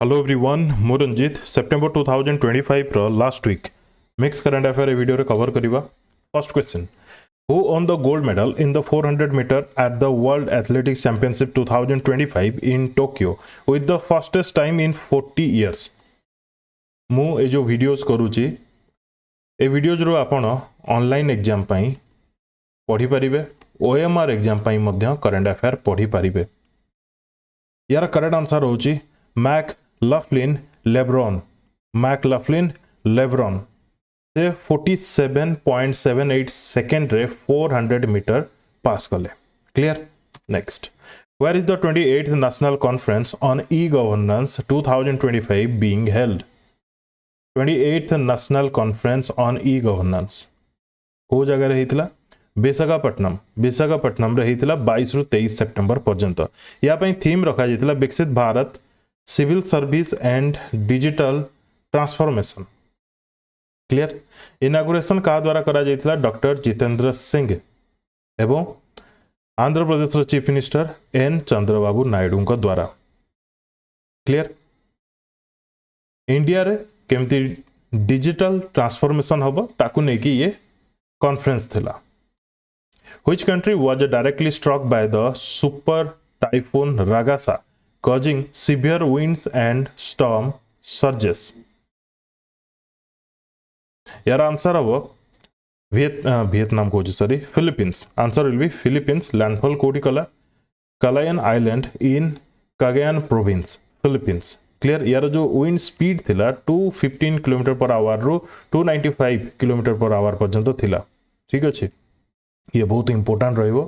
Hello everyone मु Ranjit September 2025 रो last week mix current affair video रे कवर करिवा। First question, who won the gold medal in the 400 metre at the world athletics championship 2025 in Tokyo with the fastest time in 40 years. मु ए जो videos करूची ए videos रो आपण online exam पई पढ़ी परिबे, ओएमआर एग्जाम पई मध्य करंट अफेयर पढ़ी परिबे। यार करेक्ट आंसर होची मैकलफ्लिन लेब्रॉन से 47.78 सेकेंड रे 400 मीटर पास कले। Clear. Next, where is the 28th national conference on e governance 2025 being held? 28th national conference on e governance को जगह रे हितला? विशाखापट्टनम रे हितला 22 रु 23 सेप्टेम्बर पर्यंत। या पई थीम रखा जितला विकसित Bharat, civil service and digital transformation. Clear. Inauguration का द्वारा करा जायतिला? डॉक्टर जितेंद्र सिंह एवं आंध्र प्रदेश रो chief minister N Chandrababu Naidu को द्वारा। क्लियर। इंडिया रे केमती डिजिटल ट्रांसफॉर्मेशन हबो ताकू नै कि ये कॉन्फ्रेंस थिला। Which country was directly struck by the super typhoon Ragasa, causing severe winds and storm surges? यार आंसर हबो वियतनाम को sorry Philippines. Answer will be Philippines. Landfall कोठी कला? Calayan island in Cagayan province, Philippines. Clear. यार जो wind speed थिला 215 kilometre per hour रु 295 kilometre per hour पर्यंत थिला। ठीक अछि, ये बहुत इंपोर्टेंट रहिबो।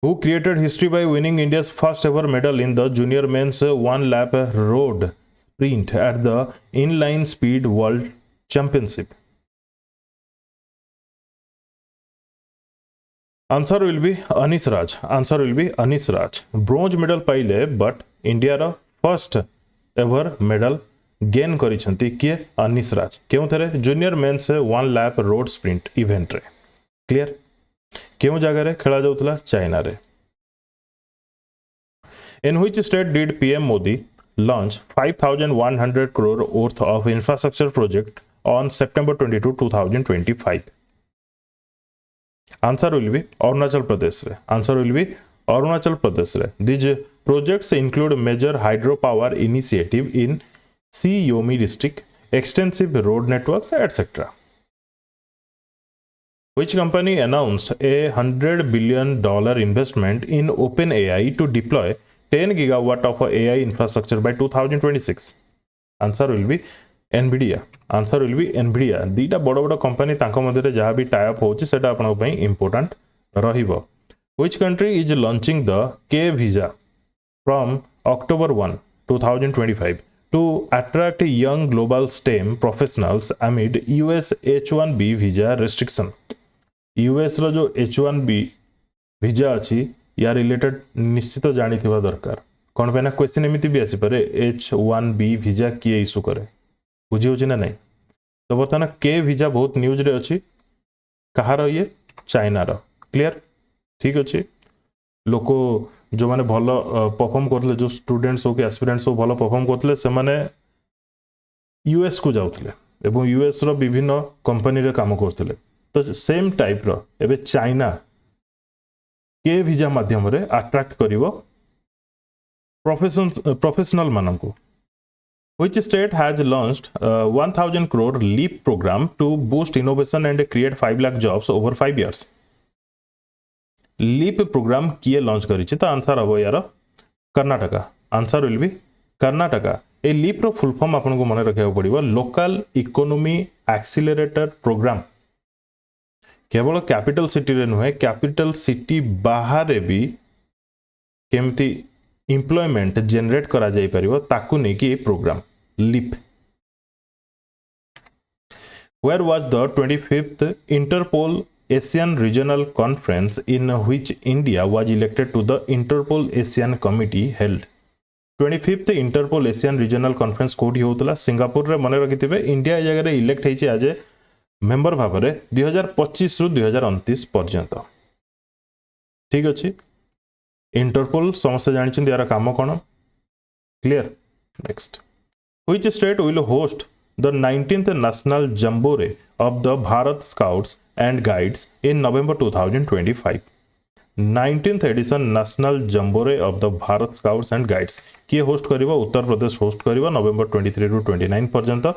Who created history by winning India's first ever medal in the junior men's 1 lap road sprint at the inline speed world championship? Answer will be Anis Raj. Answer will be Anis Raj. Bronze medal पाइले but India रा first ever medal gain करिसंती किए? अनिस राज। क्यों थरे? Junior mains 1 lap road sprint event रे। Clear. क्यों जगह रे खेला जाउतला? चाइना रे। इन which state did PM Modi launch 5100 crore worth of infrastructure project on September 22, 2025? Answer will be Arunachal Pradesh रे। Answer will be Arunachal Pradesh रे। These projects include major hydropower initiative in Shi Yomi district, extensive road networks, etc. Which company announced a $100 billion investment in OpenAI to deploy 10 gigawatt of AI infrastructure by 2026? Answer will be NVIDIA. Answer will be NVIDIA. दीटा बड़ बड़ company तांको मध्यरे जहाँ भी tie up होची सेटा आपन पई important रहिबो। Which country is launching the K visa from October 1, 2025 to attract young global STEM professionals amid US H1B visa restriction? US रो जो H1B वीजा अच्छी या रिलेटेड निश्चित जानी थिबा दरकार। कोन पे ना क्वेश्चन एमिति भी आसी पारे H1B वीजा किए इशू करे, बुझी होची ना नहीं? तो बर्तमान के वीजा बहुत न्यूज रे अच्छी। कहार ये? चाइना रो। क्लियर। ठीक अच्छे। लोक जो माने भल परफॉर्म करले, जो स्टूडेंट्स हो कि एस्पिरेंट्स हो भल परफॉर्म करले, से माने यूएस को जाउतले एवं यूएस रो विभिन्न कंपनी रे काम करथले। तो सेम टाइप रो एबे चाइना के वीजा माध्यम रे अट्रैक्ट करिवो प्रोफेशनल मानन को। Which state has launched 1000 crore LEAP program to boost innovation and create 5 lakh jobs over 5 years? LEAP program किए लॉन्च करी? तो आंसर हम यार Karnataka. Answer will be Karnataka. ए लीप रो फुल फॉर्म आपन को मन रखा पड़ो लोकल इकोनॉमी एक्सीलरेटर प्रोग्राम। केवल कैपिटल सिटी रे नुहे, कैपिटल सिटी बाहर भी केमती एम्प्लॉयमेंट जनरेट करा जाई परिबो ताकू नै कि program LEAP. Where was the 25th Interpol Asian Regional Conference in which India was elected to the Interpol Asian Committee held? 25th Interpol Asian Regional Conference कोठी होतला? सिंगापुर रे। मने रखिथिबे इंडिया ए जगह रे इलेक्ट हेछि आज मेंबर भाव रे 2025 रु 2029 पर्यंत। ठीक अछि। इंटरपोल समस्त जानिछन यार काम कोन? Clear? Next. Which state will host the 19th National Jamboree of the Bharat Scouts and Guides in November 2025? 19th edition national jamboree of the Bharat scouts and guides किए होस्ट करिवो? उत्तर प्रदेश होस्ट करिवो नवेम्बर 23 टू 29 पर्यंत।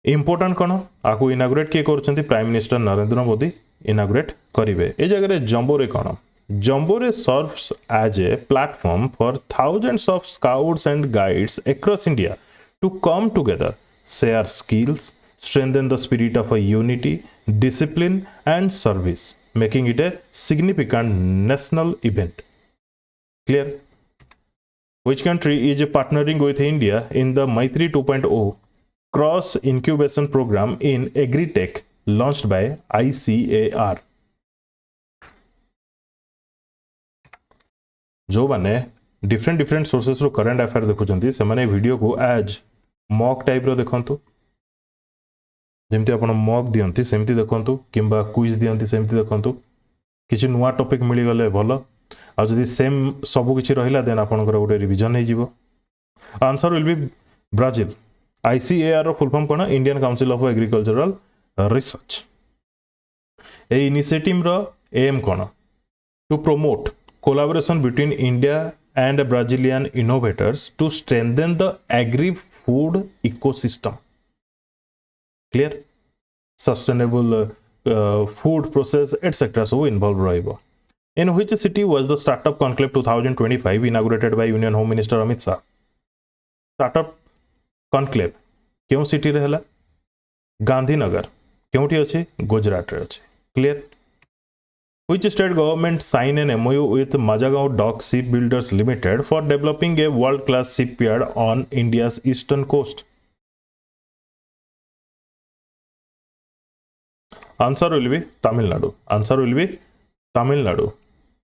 Important कौन आपको inaugurate किए कर prime minister Narendra Modi inaugurate करेंगे। ए जगह जम्बोरे कौन? Jamboree serves as a platform for thousands of scouts and guides across India to come together, share skills, strengthen the spirit of a unity, discipline and service, making it a significant national event. Clear? Which country is partnering with India in the Maitri 2.0 cross incubation program in agri-tech launched by ICAR? जो माने different sources रो current affair देखुचंती से माने video को as mock type रो देखंतु, जमती आपण mock दियंती सेमती देखंतु किंबा क्विज दियंती सेमती देखंतु। किछि नुवा टॉपिक मिली गले भलो, आ जदी सेम सब किछि रहिला देन आपनकर गोटे रिवीजन हे जिवो। Answer will be Brazil. ICAR रो फुल फॉर्म कोन? Indian council of agricultural research. ए इनिशिएटिव रो एम कोन? To promote collaboration between India and Brazilian innovators to strengthen the agri food ecosystem. Clear? Sustainable food process etc. so involved रहिबो। In which city was the Startup Conclave 2025 inaugurated by Union Home Minister Amit Shah? Startup Conclave क्यों city रहला? गांधीनगर। क्योंठी अछि? गुजरात रे अछि। Clear? Which state government signed an MOU with Majagaon Dock Shipbuilders Limited for developing a world-class shipyard on India's eastern coast? Answer will be Tamil Nadu. Answer will be Tamil Nadu.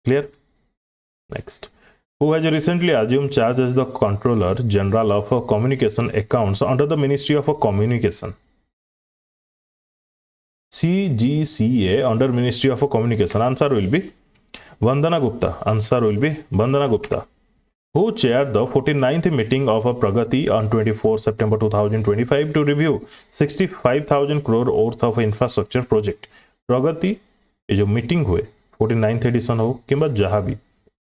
Clear? Next. Who has recently assumed charge as the Controller General of Communication Accounts under the Ministry of Communication? CGCA under Ministry of Communication. Answer will be Vandana Gupta. Answer will be Vandana Gupta. Who chaired the 49th meeting of Pragati on 24 September 2025 to review 65,000 crore worth of infrastructure project? प्रगति ये जो meeting हुए 49th addition हो किंबा जहाँ भी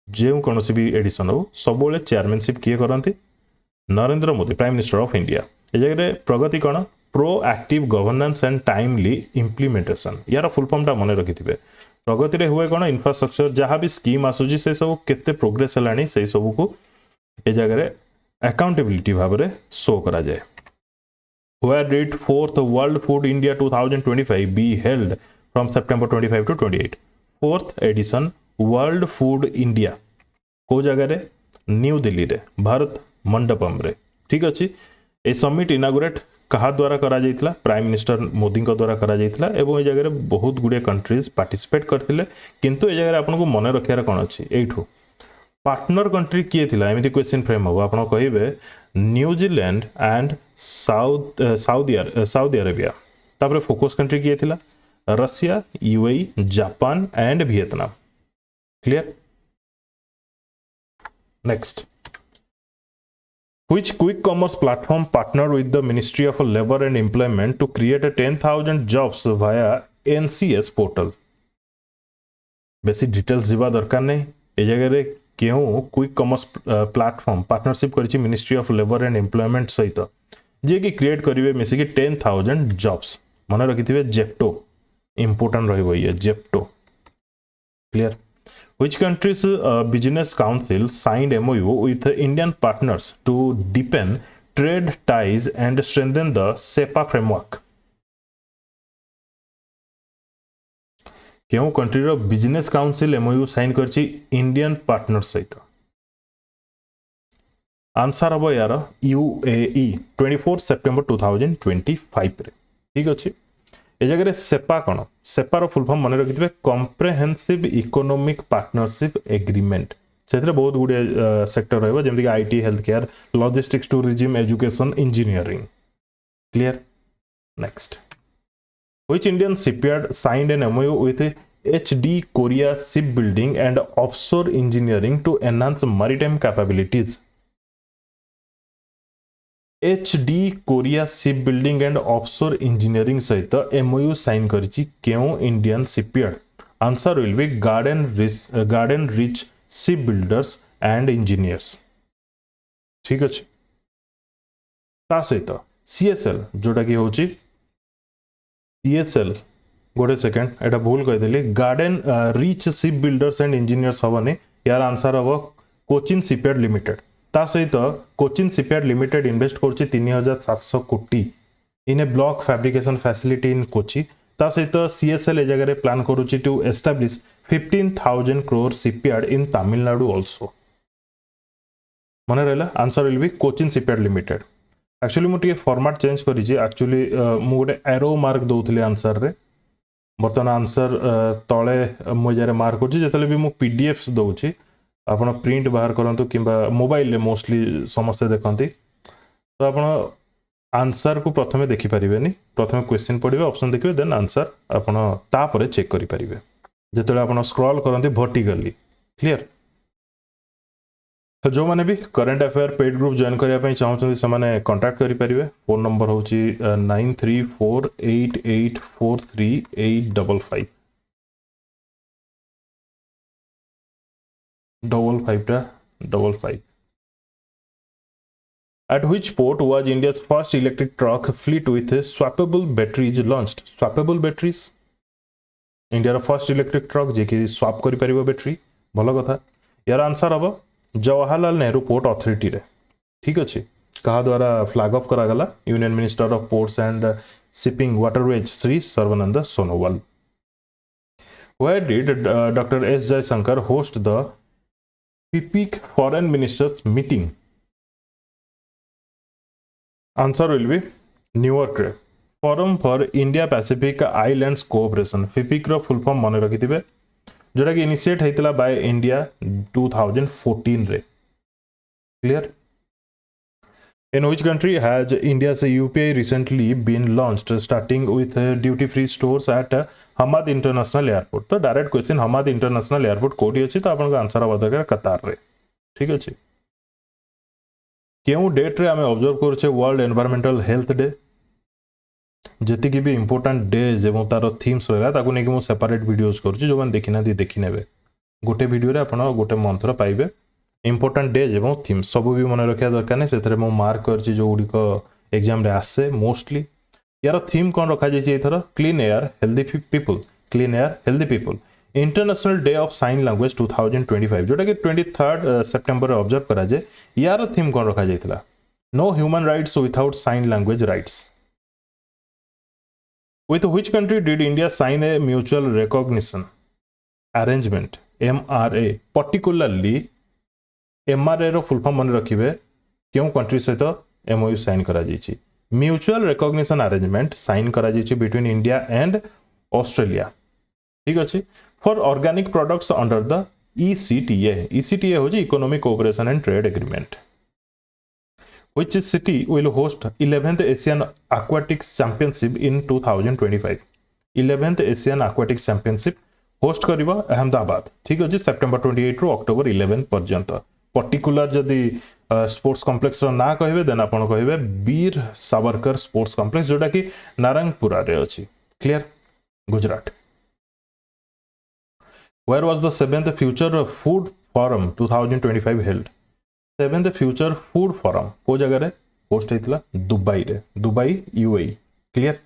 जो कौन भी एडिशन हो सब चेयरमैनशिप किए करती? Narendra Modi, prime minister of India. ये जगह प्रगति कौन? Proactive governance and timely implementation. यार फुल फॉर्म मन रखिथे। प्रगति रे हुए कौन? इंफ्रास्ट्रक्चर जहाँ भी स्कीम आसूची से सब केते प्रोग्रेस हेलानी से सब को ए जगह अकाउंटेबिलिटी भाव में शो करा जाए। Where did 4th World Food India 2025 be held from September 25 to 28? 4th edition World Food India को जगह रे? न्यू दिल्ली रे, भारत मंडपम रे। ठीक अच्छे। ए समिट इनागुरेट कहा द्वारा करा जाइतला? प्राइम मिनिस्टर मोदी को द्वारा करा जाइतला एवं ए जगह बहुत गुड़े कंट्रीज पार्टिसिपेट करथिले। किंतु ए जगह आपन को मन रखियार कोन अछि? एठो पार्टनर कंट्री किए थिला? एमिति क्वेश्चन फ्रेम हो आपन कहिबे न्यूजीलैंड एंड साउदी अरेबिया। तापर फोकस कंट्री किए थिला? Russia, UAE, Japan and Vietnam. Clear? Next. Which quick commerce platform partnered with the Ministry of Labor and Employment to create a 10,000 jobs via NCS portal? बेसी details जीवा दरकार नहीं। ए जगह रे क्यों क्विक कॉमर्स प्लेटफॉर्म पार्टनरशिप करिछि ministry of labour and employment सहित जे कि क्रिएट करिवे मिसिकी 10,000 जॉब्स। मन रखिथिबे जेप्टो इंपोर्टेंट रहइबो ये Zepto. Clear? Which country's business council signed MOU with Indian partners to deepen trade ties and strengthen the SEPA framework? क्यों country रो business council MOU sign करछि Indian partner सहित? Answer हम यार UAE 24 September 2025 रे। ठीक अच्छे। ए जगह सेपा कौन? सेपार फुल फॉर्म मन रखिथे कॉम्प्रिहेंसिव इकोनॉमिक पार्टनरशिप एग्रीमेंट। से बहुत गुड़े सेक्टर रहिबो जेमति IT, health care, logistics, tourism, education, engineering. Clear? Next. Which Indian shipyard signed an MOU with HD Korea Shipbuilding and Offshore Engineering to enhance maritime capabilities? HD Korea ship building and offshore engineering सहित MOU sign करिछि केउ Indian shipyard? Answer will B garden Reach shipbuilders and engineers. ठीक अच्छे। ता सहित CSL जोटा कि होची CSL गोटे सेकेंड एटा भूल कहीदेली Garden Reach shipbuilders and engineers हबनी यार आंसर हम कोचिन शिपयार्ड लिमिटेड। ता सहित कोचिन शिपयार्ड लिमिटेड इन्वेस्ट करछि 3700 कोटी in a block fabrication facility in Kochi. ता सहित CSL ए जगह प्लान करुछि to establish 15,000 crore shipyard in Tamil Nadu also. मन रहला answer will be Cochin shipyard limited. Actually मुझे फॉर्मेट चेंज करिछि एक्चुअली मु गोटे एरो मार्क दउथले आंसर रे बर्तमान आंसर तले मुझे मार्क करछि जेतले भी मु PDFs दउछि आपण प्रिंट बाहर करंतु किंबा मोबाइल ले मोस्टली समस्त देखंती तो आपण आंसर को प्रथमे देखि परिबेनी प्रथमे क्वेश्चन पढिबे ऑप्शन देखिबे देन आंसर आपण ता परे चेक करि परिबे जेतले आपण स्क्रॉल करंती वर्टिकली। क्लियर। तो जो माने भी current affair paid group join करिया पई चाहउछन से माने कांटेक्ट करि परिबे। फोन नंबर होची 9348843855 5555. At which port was India's first electric truck fleet with swappable batteries launched? Swappable batteries India first electric truck जे कि स्वाप करि परिबो बैटरी भलो कथा। यार आंसर हम जवाहरलाल नेहरू पोर्ट अथॉरिटी रे। ठीक अच्छे। कहा द्वारा फ्लैग ऑफ करा गला union minister of ports and shipping waterways Shri Sarbananda Sonowal. Where did Dr. S. Jaishankar host the PPIC foreign ministers meeting? Answer will be Newark रे। Forum for India Pacific islands cooperation FIPIC रो full form मन रखिथिबे जोटा कि initiate हेतला by India 2014 रे। Clear. In which country has India's UPI recently been launched starting with duty free stores at Hamad International Airport? तो direct question Hamad international airport कोठी अछि तो आपन आंसर आबा दरकार कतार रे। ठीक अछि। केउ डेट रे हमें ऑब्जर्व करछे वर्ल्ड एनवायरमेंटल हेल्थ डे जेति कि भी इंपोर्टेंट डेज एवं तार थीम्स रहला ताकू नै कि मो सेपरेट वीडियोस करछि जो मन देखिना दी देखि नेबे गोटे वीडियो रे आपण गोटे मंथ रो पाइबे इंपोर्टेंट डेज एवं थीम्स सब भी मन रखिया दरकार नै सेथरे मो मार्क करछि जो उडिको एग्जाम रे आसे मोस्टली यार थीम कोन रखा जाय छि एथर clean air healthy people. Clean air healthy people international day of sign language 2025 जोटा कि 23 सेप्टेम्बर ऑब्जर्व करा जे यार थीम कोन रखा जायतिला no human rights without sign language rights. With which country did India sign a mutual recognition arrangement MRA? Particularly MRA रो full form मन रखिबे क्यों कंट्री सहित MOU साइन करा जायछि म्यूचुअल रिकॉग्निशन अरेंजमेंट साइन करा जायछि बिटवीन इंडिया एंड ऑस्ट्रेलिया। ठीक अछि for organic products under the ECTA। ECTA हो जी economic cooperation and trade agreement. Which city will host 11th Asian Aquatics Championship in 2025? 11th Asian Aquatics Championship host करिबा अहमदाबाद। ठीक अछि September 28 रो October 11 पर्यंत। Particular जदि sports complex रो ना कहिबे then आपण कहिबे वीर सावरकर स्पोर्ट्स कॉम्प्लेक्स जोटा कि नारंगपुरा रे अछि। Clear. Gujarat. Where was the 7th Future Food Forum 2025 held? 7th future food forum को जगह रे होस्ट हेतिला दुबई रे दुबई UAE। क्लियर।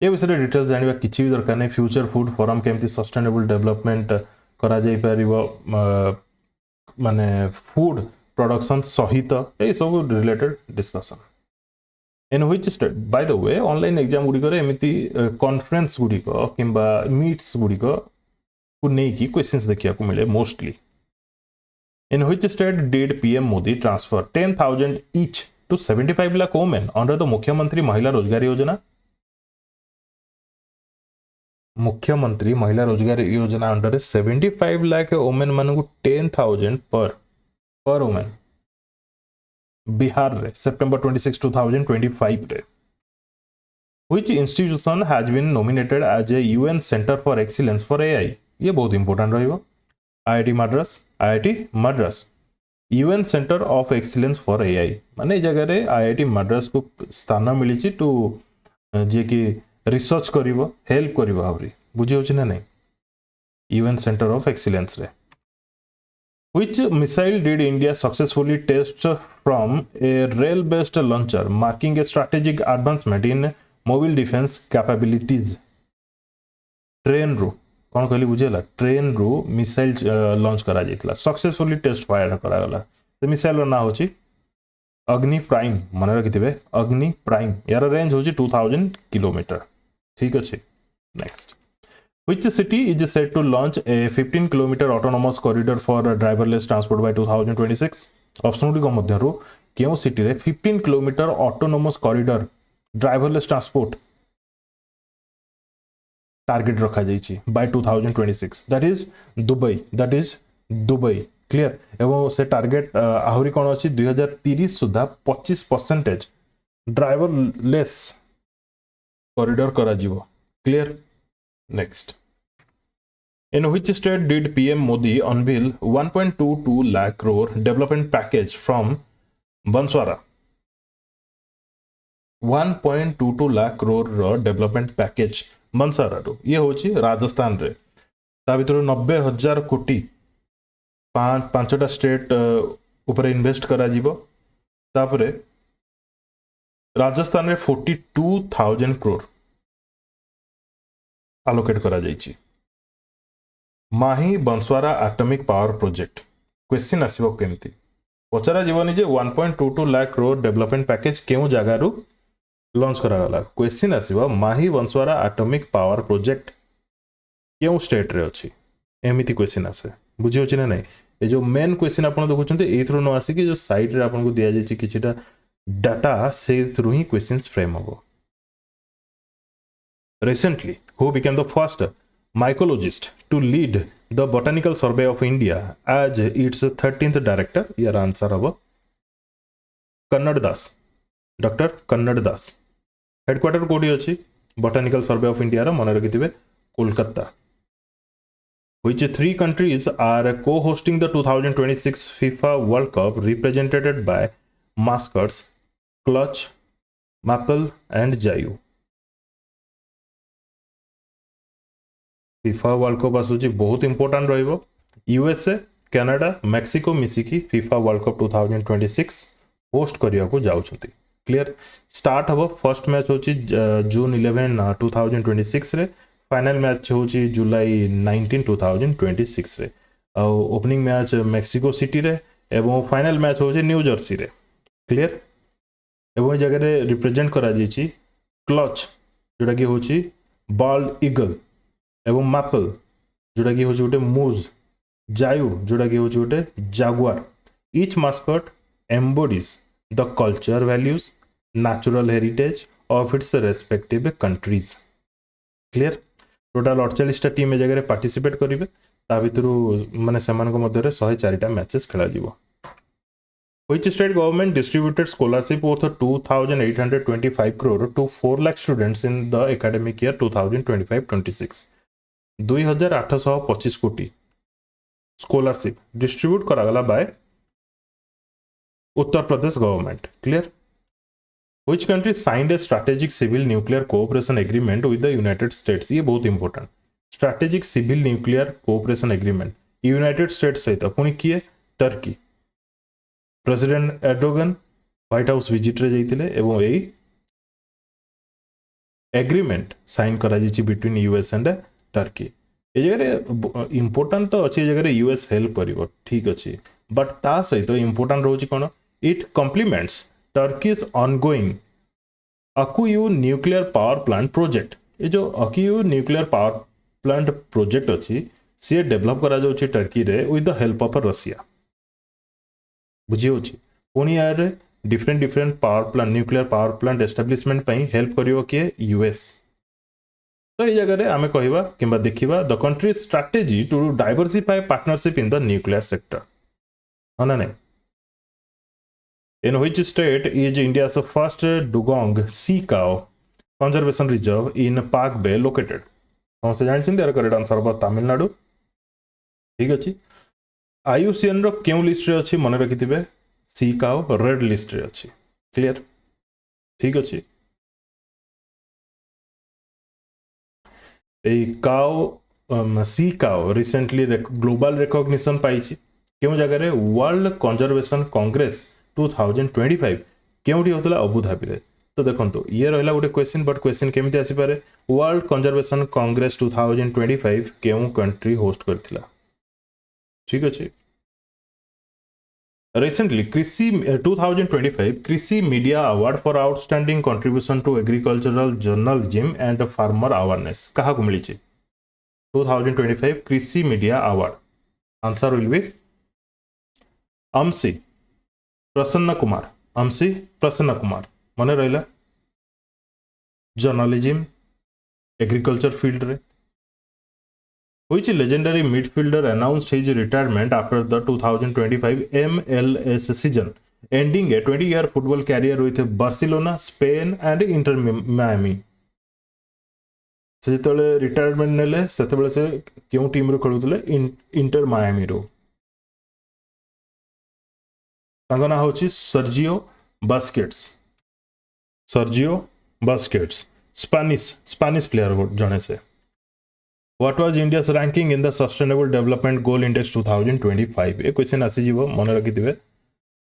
ए विषय डिटेल्स जानिबा किछि भी दरकार नै फ्यूचर फूड फोरम केमति सस्टेनेबल डेवलपमेंट करा जाय परिबो माने फूड प्रोडक्शन सहित ए सब related discussion in which state by the way online exam गुडी करे एमिति कॉन्फ्रेंस गुडी को किंबा मीट्स गुडी को नै कि क्वेश्चंस देखिया को मिले mostly. In which state did PM Modi transfer 10,000 each to 75 lakh women under the Mukhyamantri Mahila Rozgar Yojana? Mukhyamantri Mahila Rozgar Yojana under 75 lakh women मानकु 10,000 per woman Bihar रे September 26, 2025 रे। Which institution has been nominated as a UN Center for Excellence for AI? ये बहुत important रहिबो। IIT Madras, IIT Madras, UN centre of excellence for AI माने जगह रे IIT Madras को स्थान मिली टू जे कि रिसर्च करिवो हेल्प करिवो आउरी बुझी होछि ना नहीं यूएन सेंटर ऑफ एक्सीलेंस रे Which missile did India successfully test from a rail-based launcher, marking a strategic advancement in mobile defense capabilities? Train रु कौन कहली बुझेला ट्रेन रु मिसाइल लॉन्च करा जाइतला सक्सेसफुली टेस्ट फायर करा गला से मिसाइल ना होची अग्नि प्राइम मन रखिथिबे अग्नि प्राइम यार रेंज होची 2000 किलोमीटर ठीक अछि next Which city is said to launch a 15-kilometer autonomous corridor for driverless transport by 2026? Option गुड़ी मध्यरु केउ सिटी रे 15 kilometre autonomous corridor driverless transport target रखा जाइछि by 2026 that is Dubai clear एवं से टारगेट आहुरी कोन अछि 2030 सुधा 25% ड्राइवरलेस कॉरिडोर करा जिवो clear Next. In which state did PM Modi unveil 1.22 lakh crore development package from Banswara? 1.22 lakh crore development package Banswara रो ये होची राजस्थान रे ता भितर 90,000 कोटी पांचटा स्टेट ऊपर इन्वेस्ट करा जिवो तापरे राजस्थान रे 42,000 crore आलोकेट करा जाइछि माही बंसवारा एटॉमिक पावर प्रोजेक्ट क्वेश्चन आसीबो केमती पचरा जीवनी जे 1.22 लाख करोड़ डेवलपमेंट पैकेज केउ जगह रु लॉन्च करा गला क्वेश्चन आसीबो माही बंसवारा एटॉमिक पावर प्रोजेक्ट केउ स्टेट रे अछि एमिति क्वेश्चन आसे बुझियो छि ना नै ए जो मेन क्वेश्चन आपण देखुछन्ते ए थ्रू न आसी कि जो साइट रे आपण को दिया जाइछि किछिटा डाटा से थ्रू ही क्वेश्चंस फ्रेम होबो Recently, who became the first mycologist to lead the Botanical Survey of India as its 13th director? Your answer is Kannad Das. Dr. Kannad Das. Headquarter कोडी अछि Botanical Survey of India रा मन रखिथिबे Kolkata. Which three countries are co-hosting the 2026 FIFA World Cup represented by mascots Clutch, Maple and Jayu? FIFA world cup आसुची बहुत important रहिबो USA Canada Mexico मिसिकी FIFA world cup 2026 host करिया को जाउछंती clear start हबो फर्स्ट मैच होची June 11 2026 रे फाइनल मैच होची जुलाई 19 2026 रे ओपनिंग मैच मेक्सिको सिटी रे एवं फाइनल मैच होची न्यू जर्सी रे क्लियर एवं जगह रे रिप्रेजेंट करा जाइची क्लच जोटा की होची बाल्ड ईगल एवं मैपल जोटा की होची गोटे मूज जायु जोटा की होची गोटे jaguar each mascot embodies the culture values natural heritage of its respective countries clear total 48 team जगह पार्टिसिपेट करेंगे ता भितरु माने समान को मध्य 104 मैचेस खेला जीवो Which state government distributed scholarship worth 2,825 crore to 4 lakh students in the academic year 2025-26? 2,825 कोटी scholarship distribute करा गला by Uttar Pradesh government clear Which country signed a strategic civil nuclear cooperation agreement with the United States? ये बहुत important strategic civil nuclear cooperation agreement United states सहित पुणी किए Turkey president Erdogan white house visit रे जाइतिले एवं एई agreement sign करा जाइछि between US and Turkey ए जगह इंपोर्टेंट तो अच्छी जगह यूएस हेल्प करिवो ठीक अछि बट ता सहित इंपोर्टेंट रहउछि कोन it complements Turkey's ongoing Akkuyu nuclear power plant project ये जो Akkuyu nuclear power plant project अछि से डेवलप करा जाउछि टर्की रे with the help of Russia बुझियो छी पुनी यार different power plant nuclear power plant establishment पई हेल्प करिवो के यूएस तो ये जगह आम कहवा कि देखा the country strategy to diversify partnership in the nuclear sector हाँ ना नहीं in which state is India's first dugong sea cow conservation reserve in Palk Bay located कौन से जानते हैं करेक्ट आंसर हम तमिलनाडु ठीक अच्छे आईयूसीएन रो क्यों लिस्ट रे अछि मन रखिथिबे सी काउ रेड लिस्ट रे अछि क्लियर ठीक अछि ए cow sea cow recently global recognition पाइछि क्यों जगह रे वर्ल्ड कंजर्वेशन कांग्रेस 2025 क्योंटी होतला अबुधाबी रे तो देखंतु ये रहला गोटे क्वेश्चन बट क्वेश्चन केमिति आसी पारे वर्ल्ड कंजर्वेशन कांग्रेस 2025 क्यों कंट्री होस्ट करथिला ठीक अछि Recently, Krishi 2025 Krishi Media Award for Outstanding Contribution to Agricultural Journalism and Farmer Awareness. कहा को मिली 2025 Krishi Media Award. Answer will be Amsi Prasanna Kumar. Amsi Prasanna Kumar. मने रहिला जर्नलिज्म एग्रीकल्चर फील्ड रे which legendary midfielder announced his retirement after the 2025 MLS season, ending a 20-year football career with Barcelona, Spain, and Inter Miami. से जेतले retirement नेले सेतबेले से क्यों team रो खेलुतले inter Miami रो तांको ना होची सर्जियो बास्केट्स स्पेनिश प्लेयर जने से What was India's ranking in the Sustainable Development Goal Index 2025? A question आसी जीवो मन रखिथिबे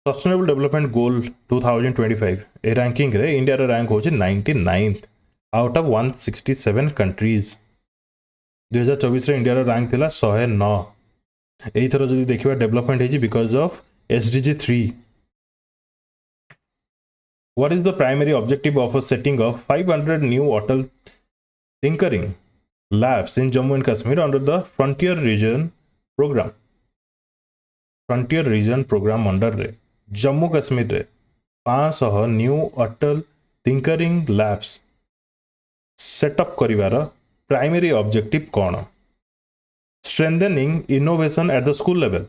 Sustainable Development Goal 2025 ए रैंकिंग रे इंडिया रे रैंक होची 99th आउट ऑफ 167 कंट्रीज 2024 रे इंडिया रे रैंक थिला 109 एई थरो जदी देखिबा development hazy because of SDG 3 What is the primary objective of setting of 500 new Atal tinkering labs in Jammu and Kashmir under the Frontier Region program? Frontier Region program under रे जम्मू कश्मीर रे 500 new अटल थिंकरिंग labs setup करिवार primary objective कौन strengthening innovation at the school level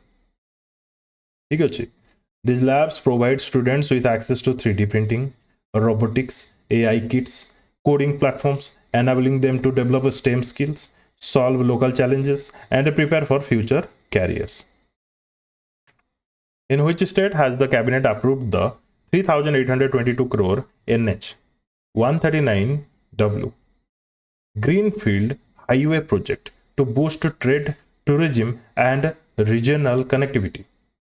ठीक अच्छे These labs provide students with access to 3D printing, robotics, AI kits, coding platforms, enabling them to develop STEM skills, solve local challenges, and prepare for future careers. In which state has the cabinet approved the 3,822 crore NH 139W Greenfield Highway project to boost trade, tourism, and regional connectivity?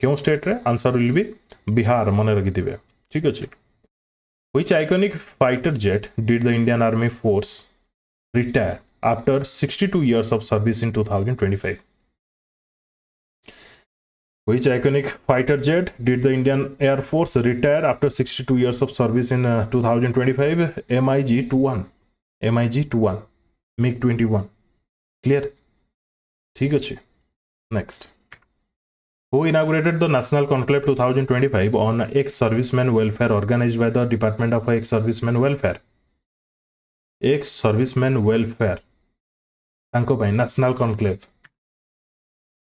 क्यों state रे answer will B Bihar मन रखिथिबे ठीक अछि Which iconic fighter jet did the Indian Army Force retire after 62 years of service in 2025? Which iconic fighter jet did the Indian Air Force retire after 62 years of service in 2025? MiG-21. MiG-21. MiG-21. Clear? ठीक अछि Next. Who inaugurated the National Conclave 2025 on ex-servicemen welfare organized by the Department of Ex-Servicemen Welfare? Ex-Servicemen Welfare. तांको भाई National Conclave.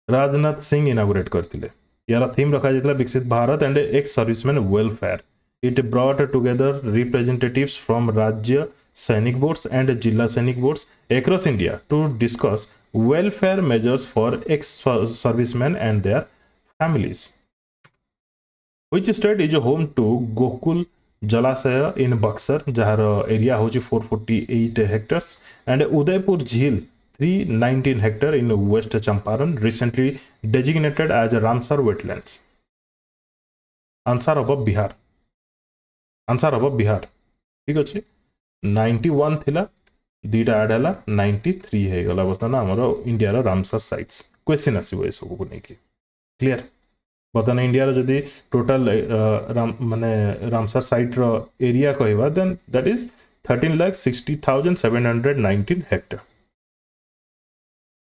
Rajnath Singh inaugurate करथिले. यार theme रखा जायतला विकसित Bharat and ex-servicemen welfare. It brought together representatives from राज्य सैनिक बोर्ड्स and जिला सैनिक boards across India to discuss welfare measures for ex-servicemen and their families. Which state is home to Gokul Jalasaya in Buxar, jar area hoji 448 hectares, and Udaipur Jheel 319 hectare in West Champaran, recently designated as Ramsar wetlands? Answer above Bihar. Answer above Bihar. ठीक अच्छे 91 थिला दीटा add हैला 93 हे गला बतना हमरो India रो Ramsar sites question आसीबो ए सब को नेकी क्लियर बर्तमान इंडिया जदि टोटल माने रामसर साइट रो एरिया कहबा then that is 13,60,719 hectare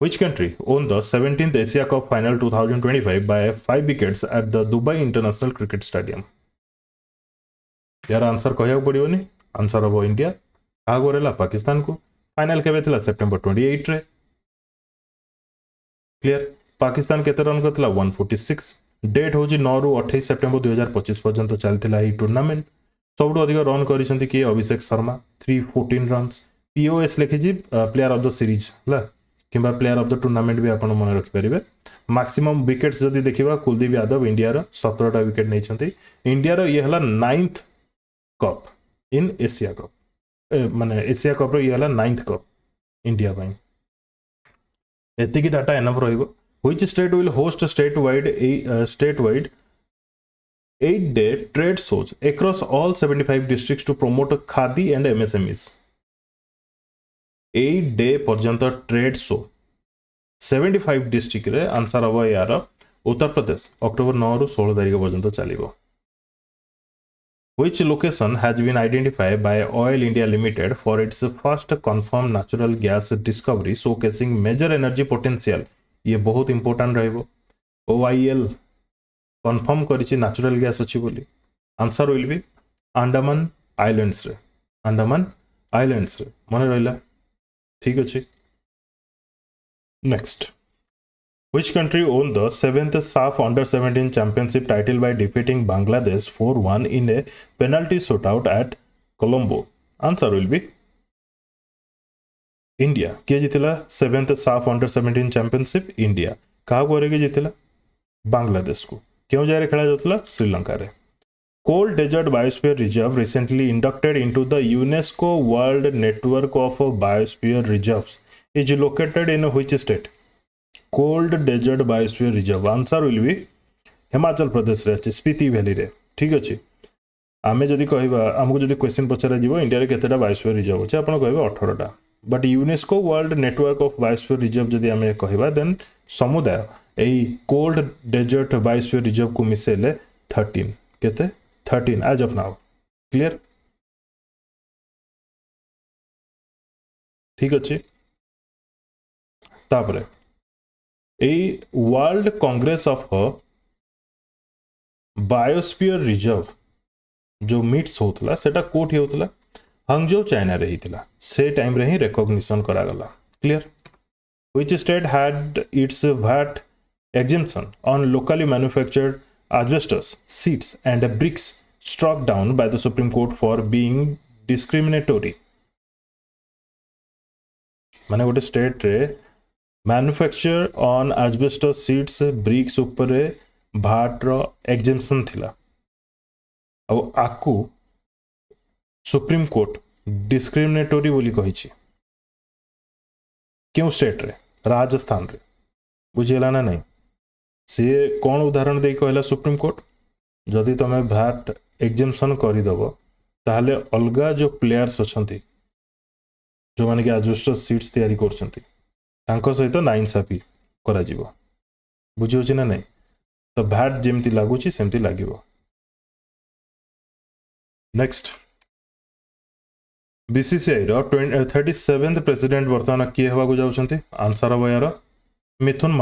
Which country won the 17th Asia Cup Final 2025 by 5 wickets at the Dubai International Cricket Stadium? यार आंसर कहया पड़ियोनी आंसर अब इंडिया कहा गोरेला पाकिस्तान को फाइनल केबे थिला सेप्टेम्बर 28 रे क्लियर पाकिस्तान केते रन करथिला 146 डेट होजी 9 रु 28 सेप्टेम्बर 2025 पर्यंत चलथिला ई टूर्नामेंट सबटु अधिक रन करिसंती कि अभिषेक शर्मा 314 रन्स पीओएस लिखिजी प्लेयर ऑफ द सीरीज हला किंबा प्लेयर ऑफ द टूर्नामेंट भी आपण मन रखि परिबे मैक्सिमम विकेट्स जदि देखिबा कुलदीप यादव इंडिया रो 17टा विकेट नै छथि इंडिया रो ये हला 9th cup in Asia cup माने एशिया कप रो ये हला 9th कप इंडिया पई एतिकी डाटा एनफ रहिबो which state will host state wide 8-day trade shows across all 75 districts to promote khadi and MSMEs 8-day पर्यंत trade show 75 district रे answer हम यार Uttar Pradesh October 9 रु 16 तारिख पर्यंत चलिबो which location has been identified by Oil India Limited for its first confirmed natural gas discovery showcasing major energy potential ये बहुत important रहइबो OIL कन्फर्म करिछि नेचुरल गैस अछि बोली answer will be Andaman islands रे मन रहला ठीक अछि next Which country won the 7th SAF Under-17 Championship title by defeating Bangladesh 4-1 in a penalty shootout at Colombo? Answer will be India. किए जितिला 7th SAF Under-17 Championship? India. कहा को जितिला बांग्लादेश को क्यों जारे खेला जातला श्रीलंका रे Cold Desert Biosphere Reserve recently inducted into the UNESCO World Network of Biosphere Reserves is located in which state? Cold Desert Biosphere Reserve answer will be Himachal Pradesh रे अछि स्पीति वैली रे ठीक अछि आमे जदि कहबा हमको जदि क्वेश्चन पचरा जीवो इंडिया रे केतेटा बायोस्फीयर रिजर्व अछि आपण कहबे 18टा but UNESCO world network of biosphere reserve जदि आमे कहबा देन समुदाय एई कोल्ड डेजर्ट बायोस्फीयर रिजर्व को मिसेले 13 केते 13 एज ऑफ नाउ क्लियर ठीक अछि तापरे ए world congress of biosphere reserve जो मीट्स होतला सेटा कोठी होतला हांगजो चाइना रे हितला से टाइम रे ही रिकॉग्निशन करा गला clear which state had it's VAT exemption on locally manufactured asbestos sheets and bricks struck down by the Supreme Court for being discriminatory माने गोटे स्टेट रे manufacture on asbestos sheets bricks ऊपर VAT रो exemption थिला अब आकु supreme court discriminatory बोली कहिछि क्यों state रे राजस्थान रे बुझेला ना नहीं सी कौन उदाहरण दे कहला सुप्रीम कोर्ट जदि तमे VAT एग्जेम्पशन करिदबो ताहले अलगा जो प्लेयर्स अछंती जो माने कि asbestos sheets तैयारी करछंती तांको सहित नाइंसाफी करा जीवो बुझियो छी ना नहीं तो VAT जेमती लागू छी सेमती लागिवो नेक्स्ट बीसीसीआई रो 37th प्रेसिडेंट वर्तमान किए हवा को जाउछंती आंसर हवा यार मिथुन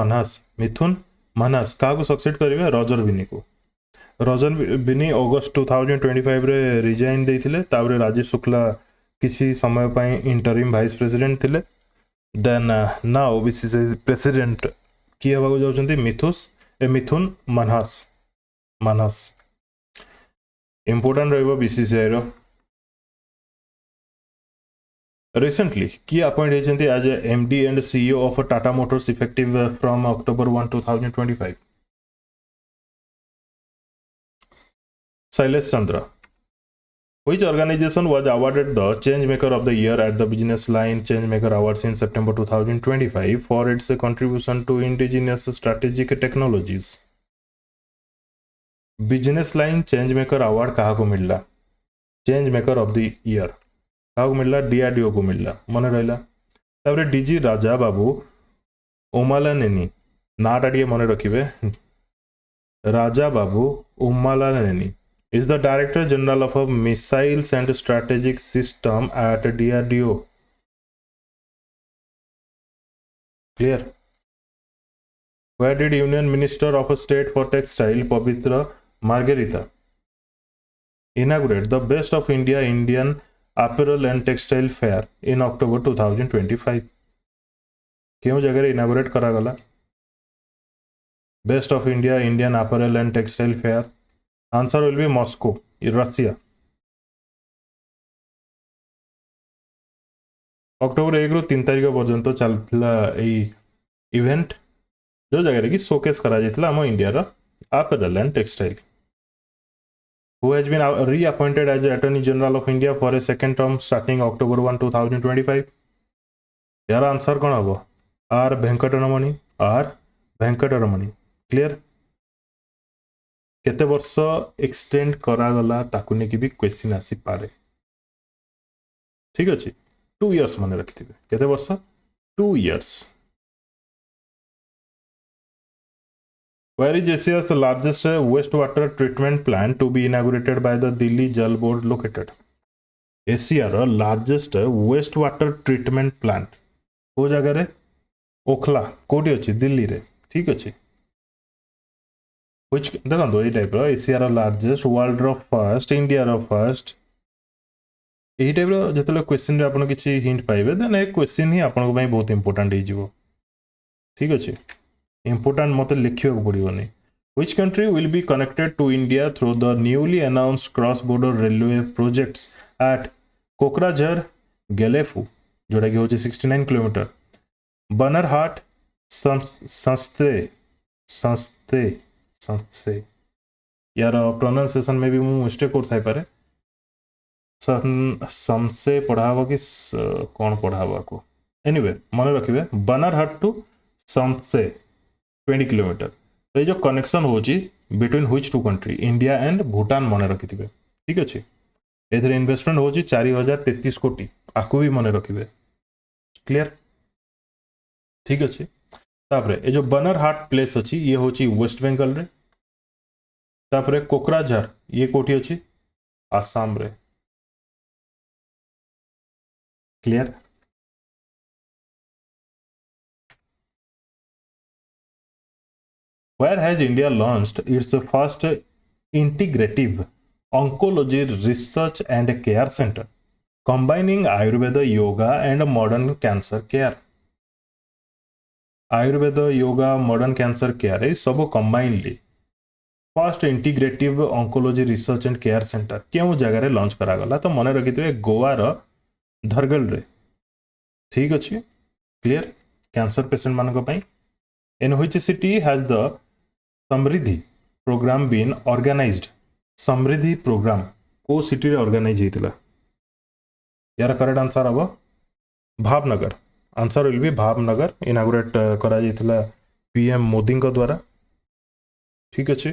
मानस का को सक्सेड करिवे रॉजर बिनी अगस्त 2025 रे रिजाइन देथिले ताबरे राजीव शुक्ला किसी समय पई इंटरिम वाइस प्रेसिडेंट थिले देन नाउ बीसीसीआई प्रेसिडेंट किए हवा को जाउछंती मिथुन मानस important रहइबो BCCI row Recently, key appointed agency as a MD and CEO of Tata Motors effective from October 1, 2025. Shailesh Chandra. Which organization was awarded the Changemaker of the Year at the Business Line Changemaker Awards in September 2025 for its contribution to indigenous strategic technologies? Business Line Changemaker Award कहा को मिलला Changemaker of the Year को मिलला DRDO को मिलला मन रहला ताबरे DG Raja Babu ओमालानेनी नाटा टिके मन रखिबे Raja Babu ओमालानेनी is the Director General of Missiles and Strategic System at DRDO. Clear? Where did Union Minister of State for Textile Pavitra Margherita inaugurate the Best of India Indian Apparel and Textile Fair in October 2025? क्यों जगह inaugurate करा गला best of India Indian apparel and textile fair answer will be Moscow Russia October 1 रु 3 तारिख पर्यंत चलता event जो जगह कि शोकेस करा जायतिला हम इंडिया रो apparel and textile. Who has been reappointed as Attorney General of India for a second term starting October 1, 2025? यार आंसर कौन हम? R Venkataramani. R Venkataramani. Clear? केते वर्ष एक्सटेंड करा गला ताकु ने कि भी क्वेश्चन आसी पारे. ठीक अछि. 2 इयर्स माने रखिथिबे. केते वर्ष? 2 years. Where is Asia's largest wastewater treatment plant to be inaugurated by the Delhi Jal Board located? Asia's largest wastewater treatment plant को जगह रे? ओखला कोडी अछि दिल्ली रे. ठीक अछि. Which देखो ये टाइप रो एशियार largest world row first India रो फर्स्ट एही टाइप रो जतले क्वेश्चन रे आपण किछि हिंट पाइबे देन ए क्वेश्चन ही आपण को बहुत इंपोर्टेंट हे जिवो. ठीक अछि. Important मत लिखियो पड़िबोनी. Which country will be connected to India through the newly announced cross-border railway projects at Kokrajhar, Gelefu, जोड़ा कि होची 69 किलोमीटर, Banarhat, संस्थे यार प्रोनाउंसिएशन में भी मु मिस्टेक कर थाई पारे. समसे पढ़ावा कि कौन पढ़ावा को एनीवे मन रखिबे Banarhat टू समसे 20 किलोमीटर. तो ये जो कनेक्शन होची between which two country India and Bhutan मन रखिथिबे. ठीक अछि. एथरे इन्वेस्टमेंट होची 4033 कोटी. आकु भी मन रखिबे. क्लियर? ठीक अछि. तापरे ए जो बनरहाट प्लेस अछि ये होची वेस्ट बंगाल रे. तापरे कोकराझार ये कोठी अछि आसाम रे. Clear? Where has India launched its first integrative oncology research and care center combining Ayurveda, yoga and modern cancer care? Ayurveda, yoga, modern cancer care is सब combinedly first integrative oncology research and care centre क्यों जगह रे launch करा गला तो मन रखिथिबे गोवा रो धरगल रे. ठीक अछि. क्लियर? कैंसर पेशेंट मानको पई. In which city has the Samriddhi program been organized? Samriddhi program को सिटी रे ऑर्गेनाइज हेतिला? यार करेक्ट आंसर हबो Bhavnagar. Answer will be Bhavnagar. Inaugurate करा जायतिला पीएम मोदी को द्वारा. ठीक अछि.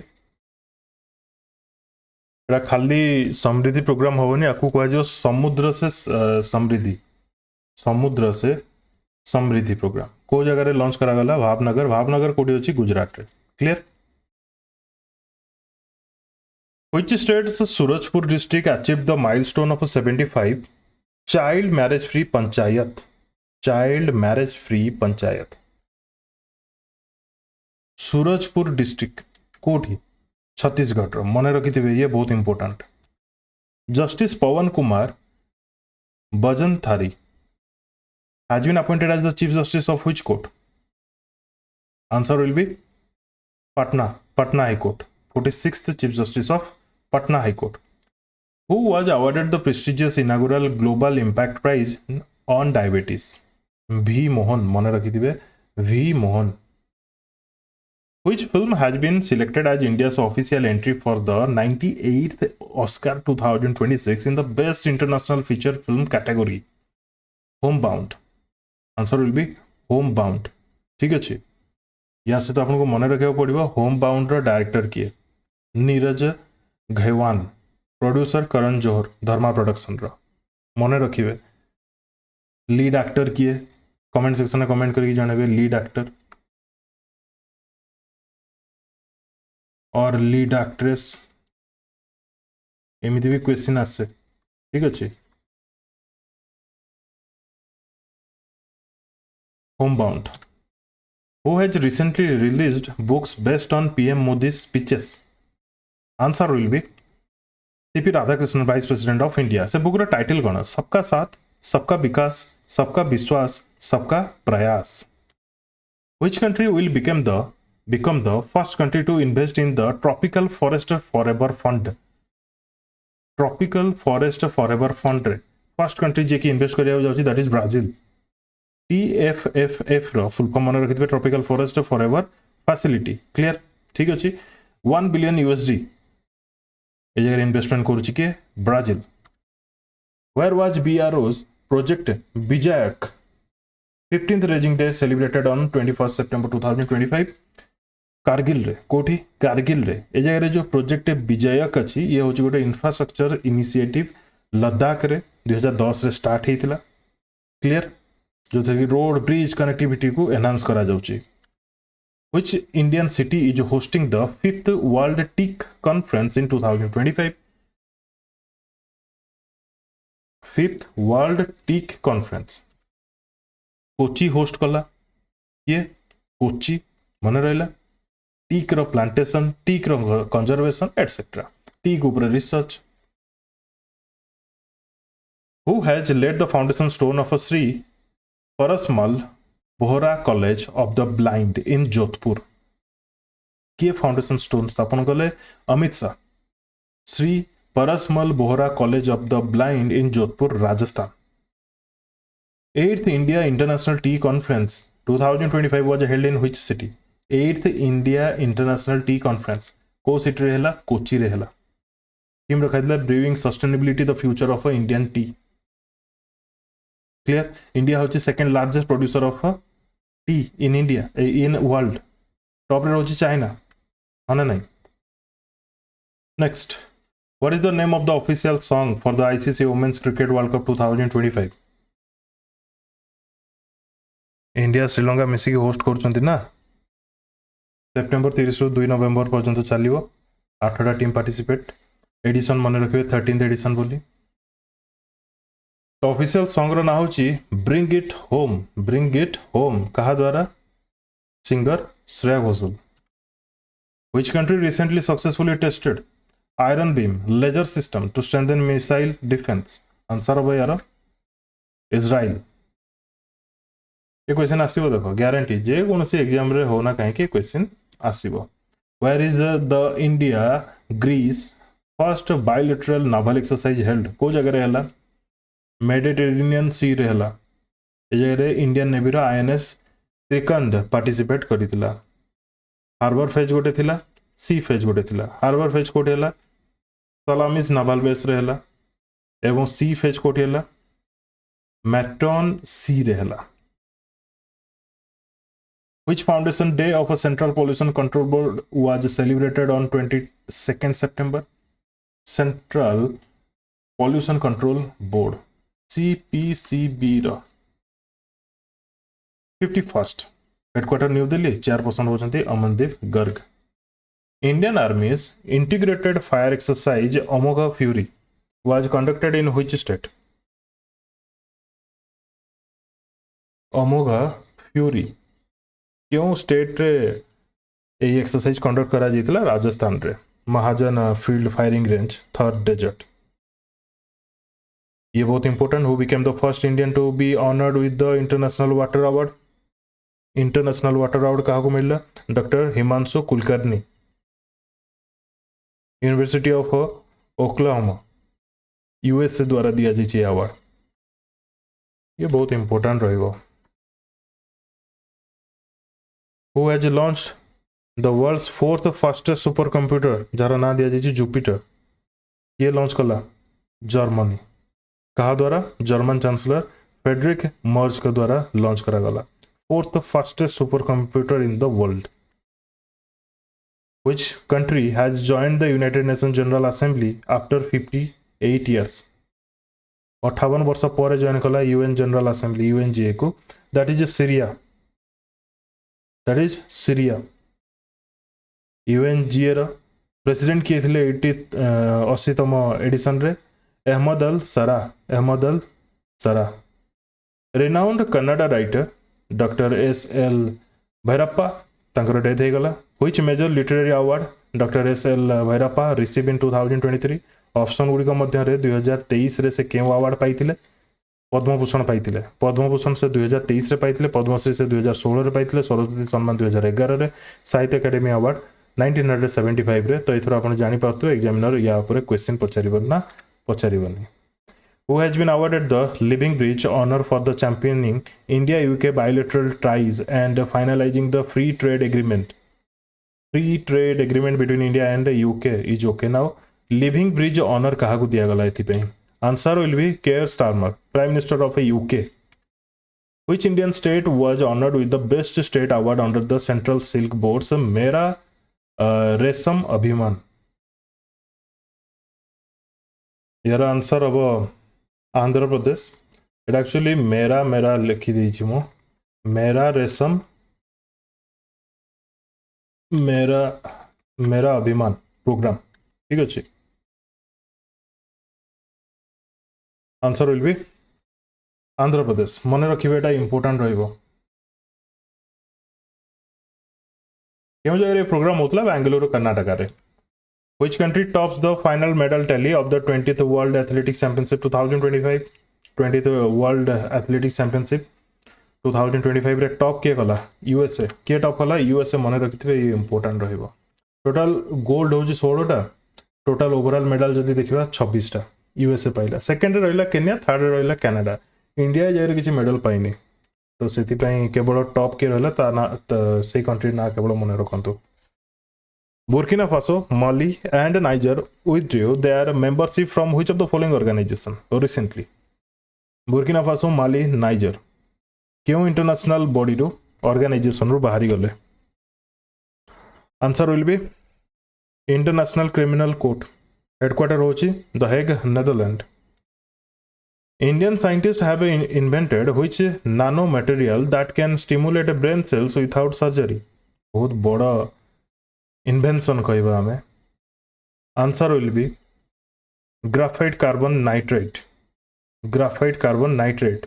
एटा खाली समृद्धि प्रोग्राम होबनी आकु कह जो समुद्र से समृद्धि. समुद्र से समृद्धि प्रोग्राम को जगह रे लॉन्च करा गला? भावनगर. भावनगर कोठी अछि? गुजरात रे. Clear? Which state's Surajpur district achieved the milestone of 75 child marriage free panchayat? Child marriage free panchayat. Surajpur district कोठी? छत्तीसगढ़ रो. मन रखिथिबे ये बहुत important. Justice Pawan Kumar Bajanthari has been appointed as the chief justice of which court? Answer will be Patna High Court. 46th chief justice of Patna High Court. Who was awarded the prestigious inaugural Global Impact Prize on Diabetes? V. Mohan. मन रखिथिबे V. Mohan. Which film has been selected as India's official entry for the 98th Oscar 2026 in the Best International Feature Film category? Homebound. Answer will be Homebound. ठीक अछि. या से तो आपको मन रखिया पड़िबो Homebound रो director किए? नीरज घैवान. प्रोड्यूसर करण जोहर धर्मा प्रोडक्शन रो. मन रखिबे. लीड एक्टर किए? कमेंट सेक्शन में कमेंट करके जानबे लीड एक्टर और लीड एक्ट्रेस. एमिति भी क्वेश्चन आसे. ठीक अछि. Homebound. Who has recently released books based on PM Modi's speeches? Answer will be CP Radhakrishnan, Vice President of India. से बुक रा टाइटल कौन? सबका साथ, सबका विकास, सबका विश्वास, सबका प्रयास. Which country will become the first country to invest in the Tropical Forest Forever Fund? Tropical Forest Forever Fund रे फर्स्ट कंट्री जे कि इन्वेस्ट करिया जाउची दैट इज ब्राजिल TFFF रो फुल फॉर्म मन रखितबे tropical forest forever facility clear ठीक अछि 1 बिलियन USD ए जगह इन्वेस्टमेंट करूची के Brazil where was BRO's project विजयक 15th raising day celebrated on 21 September 2025 Kargil रे कोठी कारगिल रे ए जगह रे जो प्रोजेक्ट विजयक अछि ये होची गोटे इंफ्रास्ट्रक्चर इनिशिएटिव लद्दाख रे 2010 रे स्टार्ट हेतिला क्लियर जो थे कि रोड ब्रिज कनेक्टिविटी को एनहांस करा जाउची which Indian city is hosting the 5th World TIC Conference in 2025 5th World TIC Conference Kochi host कला ये कोची मन रहला टीक रो प्लांटेशन टीक रो कंजर्वेशन एटसेट्रा टीक ऊपर research who has laid the foundation stone of a Sri Parasmal Bohra College of the Blind in Jodhpur किए foundation stone स्थापन कले Amit Shah Shri Parasmal Bohra college of the blind in Jodhpur Rajasthan 8th India International Tea Conference 2025 was held in which city 8th India International Tea Conference को city रहला कोची रहला किम रखाइला brewing sustainability the future of Indian tea clear India होची second largest producer of tea in India in world top रे होची China हाना नहीं next what is the name of the official song for the ICC women's cricket world cup 2025 India Sri Lanka मिसिकी host करछंती ना September 30 रु 2 नवेम्बर पर्यंत चलियो 8टा टीम पार्टिसिपेट एडिशन मन रखिबे 13th एडिशन बोली तो ऑफिशियल सॉन्ग रो ना होची ब्रिंग इट होम कहा द्वारा singer Shreya Ghoshal Which country recently successfully tested iron beam laser system to strengthen missile defense? Answer of यार Israel. ये क्वेश्चन आसीबो देखो गारंटी जे कोनोसी एग्जाम रे हो ना काहे के question आसीबो Where is the India Greece first bilateral naval exercise held? को जगह रे हला मेडिटेरेनियन सी रे हला ए जगह रे इंडियन नेवी रो INS त्रिकंड पार्टिसिपेट करितला हार्बर फेज गोटे थिला सी फेज गोटे थिला हार्बर फेज कोटे हला सलामिस नाval बेस रे हला एवं सी फेज कोटे हला मैट्रॉन सी रे हला Which foundation day of a Central Pollution Control Board was celebrated on 22nd September? Central Pollution Control Board CPCB रो 51st headquarter new Delhi chairperson होचंती Amandeep Garg Indian army's integrated fire exercise Amogha fury was conducted in which state Amogha fury क्यों state रे ए exercise conduct करा जितला राजस्थान रे Mahajan field firing range third desert ये बहुत important who became the first Indian to be honoured with the international water award कहा को मिलला doctor Himanshu Kulkarni university of Oklahoma USA द्वारा दिया जाइए अवार्ड ये बहुत इंपोर्टेंट रहेगा who has launched the world's 4th fastest super computer जार ना दिया जाइए जुपिटर ये लॉन्च कला जर्मनी कहा द्वारा जर्मन चांसलर फ्रेडरिक मर्ज के द्वारा लॉन्च करा गला 4th fastest supercomputer in the world. Which country has joined the United Nations General Assembly after 58 years? 58 वर्ष पर जॉइन कला UN General Assembly UNGA को that is Syria UNGA रो president किए थिले 80तम एडिशन रे अहमद अल सरा renowned Kannada writer Dr. S.L. Bhairappa तांकर डेथ हे गला which major literary award Dr. S.L. Bhairappa receive in 2023 option गुडी का मध्य रे 2023 रे से केउ अवार्ड पाइथिले पद्मभूषण पाइथिले पद्मभूषण से 2023 रे पाइथिले पद्मश्री से 2016 रे पाइथिले सरस्वती सम्मान 2011 रे साहित्य एकेडमी अवार्ड 1975 रे तो इथरा आपण जानि पाथु एग्जामिनर या ऊपर क्वेश्चन पचारिबन ना पचारिबनी who has been awarded the Living Bridge honor for the championing India-UK bilateral ties and finalizing the free trade agreement. Free trade agreement between India and the UK is okay now. Living Bridge honor kahaku diya gala ethipai? Answer will be Keir Starmer, Prime Minister of the UK. Which Indian state was honored with the Best State Award under the Central Silk Board's Mera Resam Abhiman? यार answer अब Andhra Pradesh. It actually मेरा मेरा लिखी देछि मो मेरा रेशम मेरा मेरा अभिमान प्रोग्राम. ठीक अच्छे. Answer will B Andhra Pradesh. मन रखिबे एटा इंपोर्टेंट रहइबो. केउ जगह प्रोग्राम होतला? बेंगलुरु कर्नाटक रे. Which country tops the final medal tally of the 20th World Athletics Championship 2025? 20th World Athletics Championship 2025 रे टॉप किए गला? यूएसए. किए टॉप गला? यूएसए. मन रखिथिबे ये इंपोर्टेंट रहइबो. टोटल गोल्ड होजी 16 टा. टोटल ओवरऑल मेडल जदी देखिबा 26 टा यूएसए पाइला. सेकंड रे रहिला केन्या, थर्ड रे रहिला कनाडा. इंडिया जाय किछि मेडल पाइनी. तो सेति पई केवल टॉप के रहला ता ना से कंट्री ना केवल मन रखंतु. Burkina Faso, Mali, and Niger withdrew their membership from which of the following organization recently? Burkina Faso, Mali, Niger. क्यों इंटरनेशनल बॉडी रो ऑर्गेनाइजेशन रो बाहरी गले? Answer will be international criminal court. Headquarter होची the Hague, Netherland. Indian scientists have invented which nano material that can stimulate brain cells without surgery? बहुत बड़ा invention कहबा हमें. Answer will be graphite carbon nitrate. Graphite carbon nitrate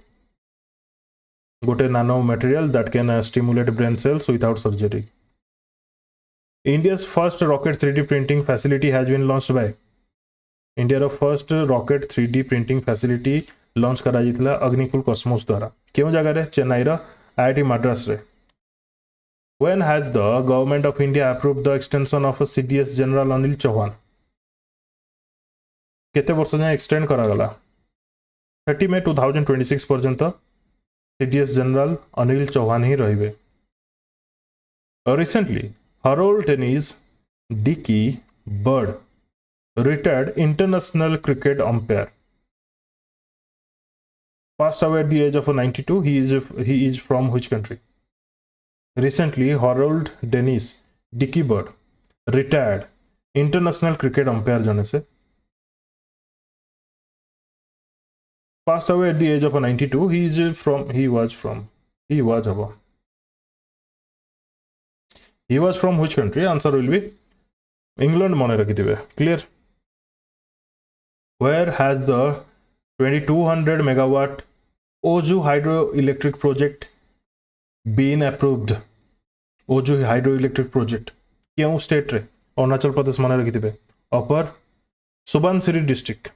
गोटे nano material that can stimulate brain cells without surgery. India's first rocket 3D printing facility has been launched by? India first rocket 3D printing facility launch करा जितला Agnikul Cosmos द्वारा. क्यों जगह रे? चेन्नई रो IIT Madras रे. When has the government of India approved the extension of CDS General Anil Chauhan? केते वर्ष जाए एक्सटेंड करा गला? 30 May 2026 पर्यंत CDS जनरल अनिल चौहान ही रहिबे. Recently, Harold Dennis Dickey Bird, retired international cricket umpire, passed away at the age of 92. He is from which country? Recently, Harold Dennis Dickey Bird, retired international cricket umpire जने से, passed away at the age of 92. He was from which country? Answer will be England. मने रखिथिबे. Clear? Where has the 2200 megawatt Oju hydroelectric project been approved? Oju hydroelectric project क्यों state रे? अरुणाचल प्रदेश. मन रखिथिबे. Upper Subansiri district,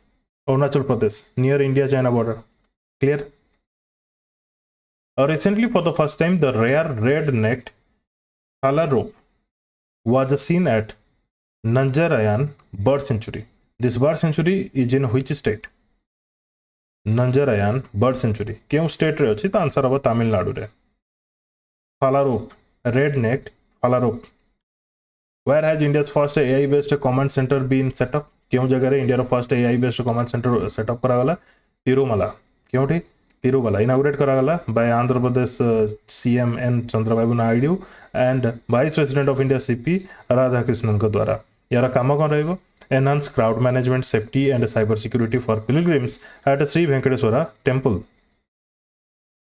Arunachal Pradesh, near India China border. Clear? Recently, for the first time, the rare red-necked phalarope was seen at Nanjarayan Bird Sanctuary. This bird sanctuary is in which state? Nanjarayan Bird Sanctuary क्यों state रे अछि? तो answer अब तमिलनाडु रे. Phalarope, red-necked phalarope. Where has India's first AI-based command center been set up? क्यों जगह रे India रो first AI-based command center setup करा गला? तिरुमला. क्योंठी? तिरुमला. इनॉग्रेट करा गला by Andhra Pradesh CM N Chandrababu Naidu and vice president of India CP Radhakrishnan को द्वारा. यार काम कौन रहइबो? Enhance crowd management, safety and cyber security for pilgrims at Sri Venkateswara Temple.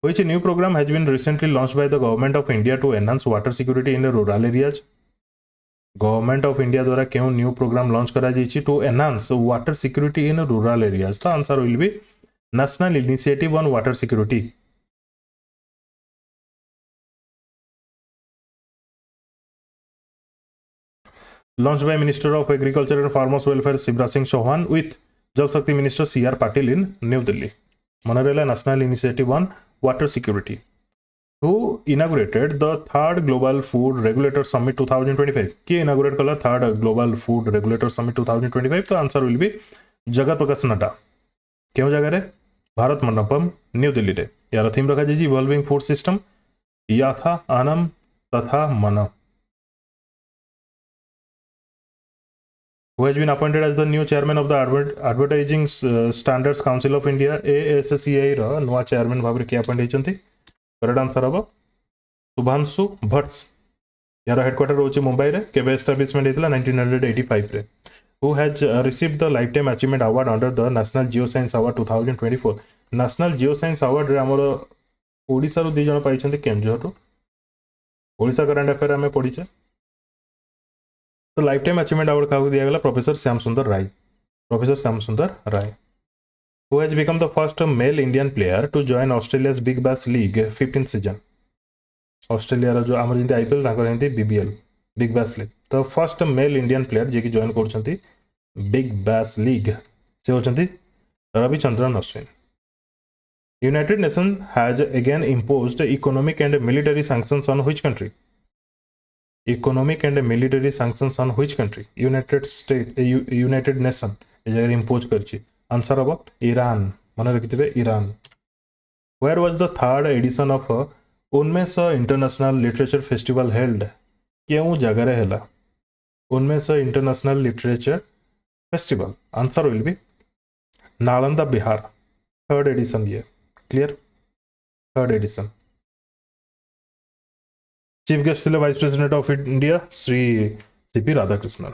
Which new program has been recently launched by the government of India to enhance water security in rural areas? Government of India द्वारा क्यों new program launch करा जाइछि to enhance water security in rural areas? तो answer will be national initiative on water security. Launched by Minister of Agriculture and Farmers Welfare Shivraj Singh Chauhan with Jal Shakti Minister C.R. Patil in New Delhi. मन रहला national initiative on water security. Who inaugurated the third Global Food Regulator Summit 2025? किए inaugurate कला third global food regulator summit 2025? तो answer will B Jagat Prakash Nadda. क्यों जगह रे Bharat Mandapam new Delhi रे यार थीम रखा जाइए इवॉल्विंग फूड सिस्टम याथा आनम तथा मन who has been appointed as the new chairman of the Advertising Standards Council of India ASCI ର ନୂଆ ଚେୟାରମ୍ୟାନ୍ ଭାବରେ କିଏ ଆପଏଣ୍ଟ ହେଇଛନ୍ତି କରେକ୍ଟ ଆନ୍ସର ହେବ ଶୁଭାଂଶୁ ଭଟ୍ସ यार हेडक्वार्टर रोचे मुंबई रे केबे एस्टाब्लिशमेंट हेतला 1985 रे who has received the lifetime achievement award under the national geoscience award 2024 national geoscience award रे हमर ओडिसा रो दी जण पाइछन्ती केंजोर ओडिसा करंट अफेयर हमें पढिछे तो लाइफ टाइम अचीवमेंट अवार्ड क्या दिया गया प्रोफेसर श्याम सुंदर राय who has become the first male Indian player to join Australia's Big Bash League 15th season Australia रो जो आमर जंती आईपीएल तांकर हेंती बीबीएल बिग बैश लीग तो फर्स्ट मेल इंडियन प्लेयर जे कि जॉइन करछंती बिग बैश लीग से होचंती Ravichandran Ashwin united nation has again imposed economic and military sanctions on which country economic and military sanctions on which country united nation ए जगह impose करछि answer अब Iran मन रखिथिबे Iran where was the third edition of Unmesh international literature festival held क्यों जगह रे हैला Unmesh international literature festival answer will be Nalanda Bihar third edition ये clear third edition chief guest थे vice president of India Shri CP Radhakrishnan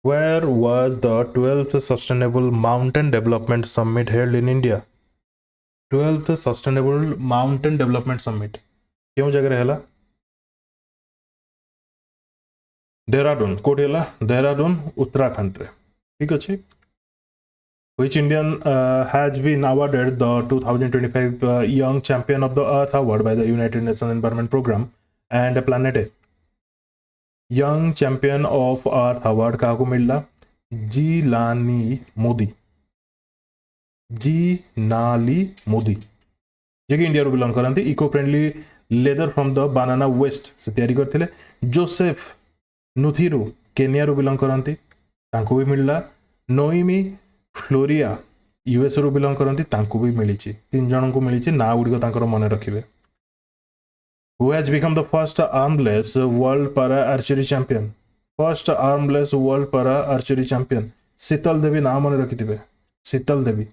where was the 12th sustainable mountain development summit held in India 12th sustainable mountain development summit क्यों जगह रहला Dehradun code हैला देहरादून उत्तराखंड रे ठीक अछि which Indian has been awarded the 2025 young champion of the earth award by the United Nations Environment Program and Planet A young champion of earth award काको मिलला जी नाली मोदी जे कि इंडिया रो बिलोंग करंती eco friendly leather from the banana waste से तैयारी करथिले Joseph नुथिरू केनिया रो बिलोंग करंती तांको भी मिलला नोइमी फ्लोरिया यूएस रो बिलोंग करंती तांको भी मिलिछि तीन जणन को मिलिछि ना गुडी को तांकर मने रखिबे who has become the first armless world para archery champion first armless world para archery champion शीतल देवी ना मने रखिथिबे शीतल देवी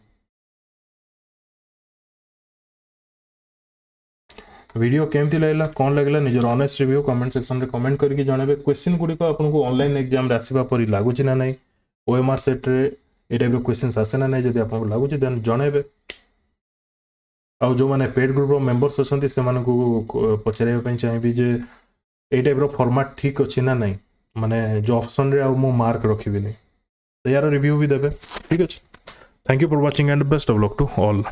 वीडियो केमती लगला कौन लगला निजर ऑनेस्ट रिव्यू कमेंट सेक्शन रे कमेंट करके जणाबे क्वेश्चन गुडी को आपन को ऑनलाइन एग्जाम रे आसीबा परी लागु छी ना नै ओएमआर सेट रे ए टाइप रो क्वेश्चंस आसे ना नै जदि आपन को लागु छी देन जणाबे आ जो माने पेड ग्रुप रो मेंबर्स अछंती से माने को पचराय पई चाहिबी जे ए टाइप रो फॉर्मेट ठीक अछि ना नै माने जो ऑप्शन रे आ मो मार्क रखिबी नै तो यार रिव्यू भी देबे ठीक अछि thank you for watching and best of luck to all